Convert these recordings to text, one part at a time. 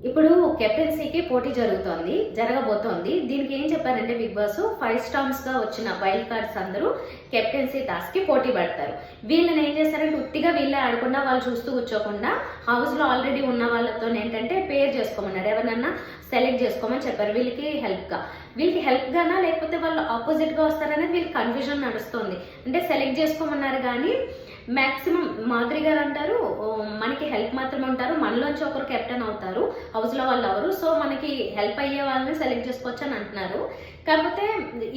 ఇప్పుడు కెప్టెన్సీకి పోటీ జరగబోతోంది. దీనికి ఏం చెప్పారంటే బిగ్ బాస్ 5 స్టార్స్ గా వచ్చిన వైల్డ్ కార్డ్స్ అందరూ కెప్టెన్సీ టాస్క్ కి పోటీ పడతారు. వీళ్ళని ఏం చేస్తారంటే ఉట్టిగా వీళ్ళే ఆడకుండా వాళ్ళు చూస్తూ కూర్చోకుండా హౌస్ లో ఆల్రెడీ ఉన్న వాళ్ళతో ఏంటంటే పేర్ చేసుకోమన్నారు. ఎవరినన్నా సెలెక్ట్ చేసుకోమని చెప్పారు వీళ్ళకి హెల్ప్ గానా లేకపోతే వాళ్ళు ఆపోజిట్ గా వస్తారనేది వీళ్ళకి కన్ఫ్యూజన్ నడుస్తుంది. అంటే సెలెక్ట్ చేసుకోమన్నారు కానీ మాక్సిమం మాధురి గారు అంటారు మనకి హెల్ప్ మాత్రమే ఉంటారు, మనలోంచి ఒకరు కెప్టెన్ అవుతారు హౌస్ లో వాళ్ళు ఎవరు, సో మనకి హెల్ప్ అయ్యే వాళ్ళని సెలెక్ట్ చేసుకోవచ్చు అని అంటున్నారు. కాకపోతే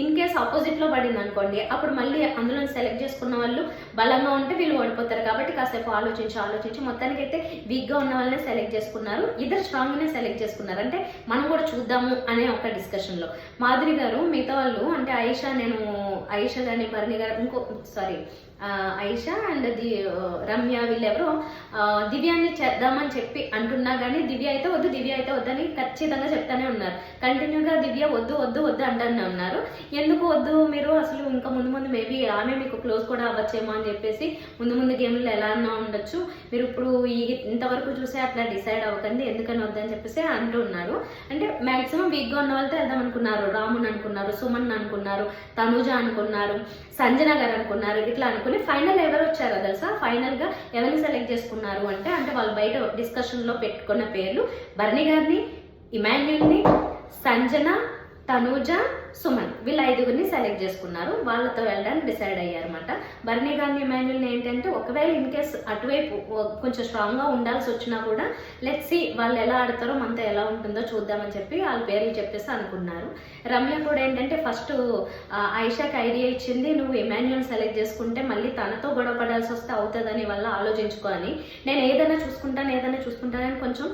ఇన్ కేస్ ఆపోజిట్ లో పడింది అనుకోండి, అప్పుడు మళ్ళీ అందులో సెలెక్ట్ చేసుకున్న వాళ్ళు బలంగా ఉంటే వీళ్ళు ఓడిపోతారు. కాబట్టి కాసేపు ఆలోచించి మొత్తానికి అయితే వీక్ గా ఉన్న వాళ్ళని సెలెక్ట్ చేసుకున్నారు. ఇద్దరు స్ట్రాంగ్ నే సెలెక్ట్ చేసుకున్నారు. అంటే మనం కూడా చూద్దాము అనే ఒక డిస్కషన్ లో మాధురి గారు మిగతా వాళ్ళు అంటే ఐషా కానీ భరణి గారు ఐషా అండ్ రమ్య వీళ్ళెవరో దివ్యాన్ని చేద్దామని చెప్పి అంటున్నా కానీ దివ్య అయితే వద్దు అని ఖచ్చితంగా చెప్తానే ఉన్నారు. కంటిన్యూగా దివ్య వద్దు అంటూనే ఉన్నారు. ఎందుకు వద్దు మీరు అసలు ఇంకా ముందు మేబీ ఆమె మీకు క్లోజ్ కూడా అవ్వచ్చేమో అని చెప్పేసి ముందు గేమ్లో ఎలా అన్నా ఉండొచ్చు, మీరు ఇప్పుడు ఇంతవరకు చూసే అట్లా డిసైడ్ అవ్వకండి ఎందుకని వద్దని చెప్పేసి అంటూ ఉన్నారు. అంటే మాక్సిమం వీక్గా ఉన్న వాళ్ళతో వెళ్దాం అనుకున్నారు. రాముని అనుకున్నారు, సుమన్ అనుకున్నారు, తనుజ అనుకున్నారు, సంజన గారు అనుకున్నారు. ఇట్లా అనుకుని ఫైనల్ ఎవరు వచ్చారో తెలుసా? ఫైనల్ గా ఎవరిని సెలెక్ట్ చేసుకున్నారు అంటే వాళ్ళు బయట డిస్కషన్ లో పెట్టుకున్న పేర్లు భరణి గారిని, ఇమాన్యుల్ని, సంజన, తనూజ, సుమన్ వీళ్ళ 5గురిని సెలెక్ట్ చేసుకున్నారు. వాళ్ళతో వెళ్ళడానికి డిసైడ్ అయ్యారన్నమాట. భరణి గారిని, ఇమాన్యుల్ని ఏంటంటే ఒకవేళ ఇన్ కేస్ అటువైపు కొంచెం స్ట్రాంగ్ గా ఉండాల్సి వచ్చినా కూడా లెట్స్ సీ వాళ్ళు ఎలా ఆడతారో మనతో ఎలా ఉంటుందో చూద్దామని చెప్పి వాళ్ళ పేర్లు చెప్పేసి అనుకున్నారు. రమ్య కూడా ఏంటంటే ఫస్ట్ ఐషాకి ఐడియా ఇచ్చింది, నువ్వు ఇమాన్యుల్ సెలెక్ట్ చేసుకుంటే మళ్ళీ తనతో గొడవ పడాల్సి వస్తే అవుతుందని వల్ల ఆలోచించుకొని నేను ఏదైనా చూసుకుంటానని కొంచెం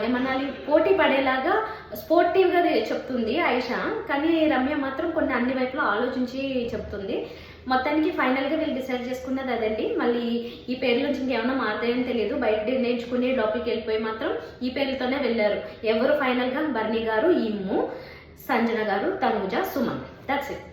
ఏమనాలి పోటీ పడేలాగా స్పోర్టివ్ గా చెప్తుంది ఐషా. కానీ రమ్య మాత్రం కొన్ని అన్ని వైపులో ఆలోచించి చెప్తుంది. మొత్తానికి ఫైనల్ గా వీళ్ళు డిసైడ్ చేసుకున్నది అదండి. మళ్ళీ ఈ పేర్ల నుంచి ఇంకేమైనా మారుతాయని తెలియదు. బయట నిర్ణయించుకుని లోపలికి వెళ్ళిపోయి మాత్రం ఈ పేర్లతోనే వెళ్ళారు. ఎవరు ఫైనల్ గా భరణి గారు, ఇమ్ము, సంజన గారు, తనూజ, సుమన్. That's it.